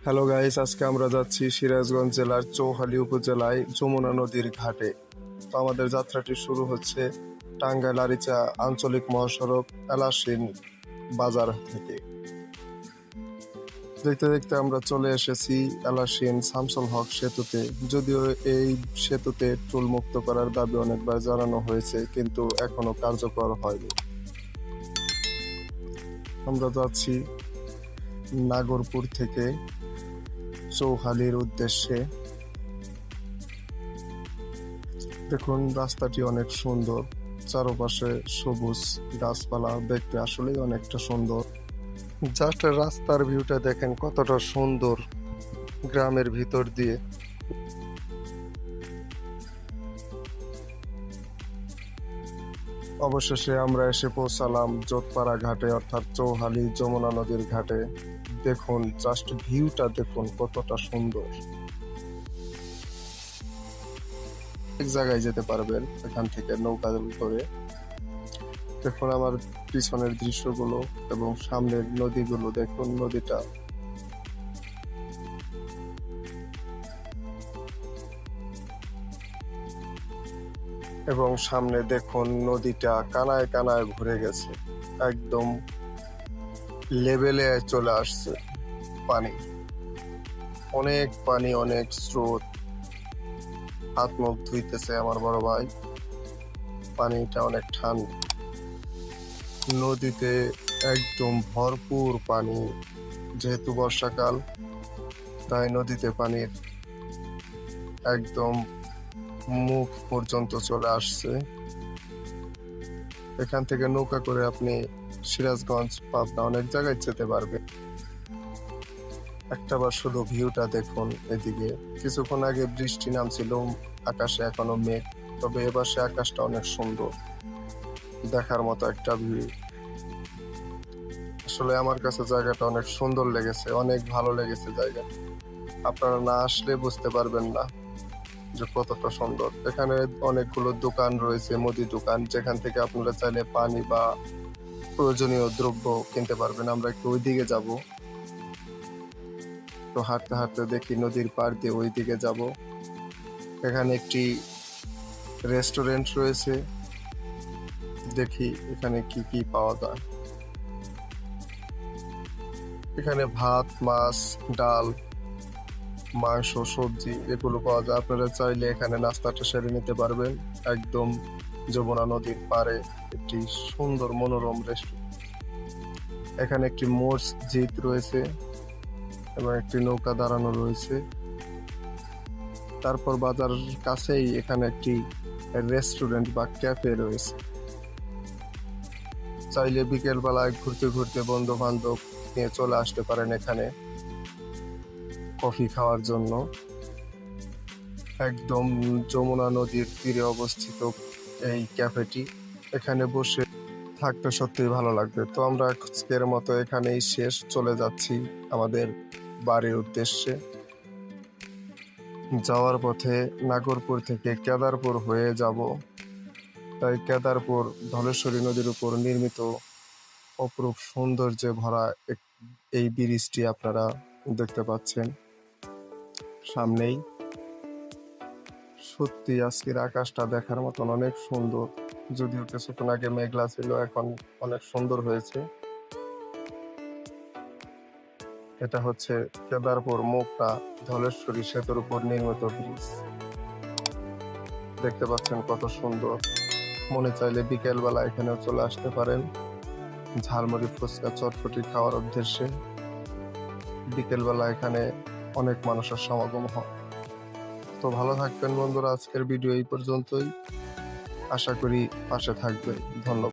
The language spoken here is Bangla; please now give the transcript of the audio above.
হ্যালো গাইস, আজকে আমরা যাচ্ছি সিরাজগঞ্জ জেলার চৌহালি উপজেলায় যমুনা নদীর ঘাটে। তো আমাদের যাত্রাটি শুরু হচ্ছে টাঙ্গাইল আরিচা আঞ্চলিক মহাসড়ক এলাসিন বাজার থেকে। দেখতে দেখতে আমরা চলে এসেছি এলাসিন শামসুল হক সেতুতে। যদিও এই সেতুতে টোল মুক্ত করার দাবি অনেকবার জানানো হয়েছে, কিন্তু এখনো কার্যকর হয়নি। আমরা যাচ্ছি নাগরপুর থেকে চৌহালির উদ্দেশ্যে। দেখুন, রাস্তাটি অনেক সুন্দর, চারপাশে সবুজ গাছপালা, দেখতে আসলেই অনেকটা সুন্দর। জাস্ট রাস্তার ভিউটা দেখেন কতটা সুন্দর, গ্রামের ভিতর দিয়ে। অবশেষে আমরা এসে পৌঁছালাম জোতপাড়া ঘাটে, অর্থাৎ চৌহালি যমুনা নদীর ঘাটে। দেখুন, জাস্ট ভিউটা দেখুন কতটা সুন্দর। এক জায়গায় যেতে পারবেন এখান থেকে নৌকা করে। দেখুন আমার পিছনের দৃশ্যগুলো এবং সামনের নদীগুলো, দেখুন নদীটা। এবং সামনে দেখুন নদীটা কানায় কানায় ঘুরে গেছে, একদম লেভেলে চলে আসছে পানি। অনেক পানি, অনেক স্রোত। হাত মুখ ধুইতেছে আমার বড় ভাই। পানিটা অনেক ঠান্ডা, নদীতে একদম ভরপুর পানি। যেহেতু বর্ষাকাল, তাই নদীতে পানির একদম মুখ পর্যন্ত চলে আসছে। এখান থেকে নৌকা করে আপনি সিরাজগঞ্জ, পাবনা অনেক জায়গায় যেতে পারবেন। একটাবার শুধু ভিউটা দেখুন এদিকে। কিছুক্ষণ আগে বৃষ্টি নামছিল, আকাশে এখনো মেঘ, তবে এবার সে আকাশটা অনেক সুন্দর, দেখার মতো একটা ভিউ। আসলে আমার কাছে জায়গাটা অনেক সুন্দর লেগেছে, অনেক ভালো লেগেছে জায়গাটা। আপনারা না আসলে বুঝতে পারবেন না যে কতটা সুন্দর। এখানে অনেকগুলো দোকান রয়েছে, মুদি দোকান, যেখান থেকে আপনারা চাইলে পানি বা প্রয়োজনীয় দ্রব্য কিনতে পারবেন। আমরা একটু ওইদিকে যাব, তো হাঁটতে হাঁটতে দেখি নদীর পাড় দিয়ে ওইদিকে যাব। এখানে একটি রেস্টুরেন্ট রয়েছে, দেখি এখানে কি কি পাওয়া যায়। এখানে ভাত, মাছ, ডাল, মাংস, সবজি এগুলো পাওয়া যায়। আপনারা চাইলে এখানে নাস্তাটা সেরে নিতে পারবেন। একদম যমুনা নদীর পাড়ে একটি সুন্দর মনোরম রেস্টুরেন্ট। এখানে একটি মসজিদ রয়েছে এবং একটি নৌকা দাঁড়ানো রয়েছে। তারপর বাজার কাছেই এখানে একটি রেস্টুরেন্ট বা ক্যাফে রয়েছে। চাইলে বিকেল বেলায় ঘুরতে ঘুরতে বন্ধু বান্ধব নিয়ে চলে আসতে পারেন এখানে কফি খাওয়ার জন্য। একদম যমুনা নদীর তীরে অবস্থিত এই ক্যাফেটি, এখানে বসে থাকতে সত্যিই ভালো লাগবে। তো আমরা আজকের মতো এখানেই শেষ, চলে যাচ্ছি আমাদের বাড়ির উদ্দেশ্যে। যাওয়ার পথে নাগরপুর থেকে কেদারপুর হয়ে যাব। তাই কেদারপুর ধলেশ্বরী নদীর উপর নির্মিত অপরূপ সৌন্দর্যে ভরা এই ব্রিজটি আপনারা দেখতে পাচ্ছেন সামনেই। সত্যি আজকের আকাশটা দেখার মতন, অনেক সুন্দর। যদিও কিছুক্ষণ আগে মেঘলা ছিল, এখন অনেক সুন্দর হয়েছে। এটা হচ্ছে কেদারপুর মুখটা ধলেশ্বরী সেতুর উপর নির্মিত ব্রিজ। দেখতে পাচ্ছেন কত সুন্দর। মনে চাইলে বিকেল বেলা এখানেও চলে আসতে পারেন ঝালমুড়ি, ফুচকা, চটপটি খাওয়ার উদ্দেশ্যে। বিকেল বেলা এখানে অনেক মানুষের সমাগম হয়। তো ভালো থাকবেন বন্ধুরা, আজকের ভিডিও এই পর্যন্তই। আশা করি পাশে থাকবেন। ধন্যবাদ।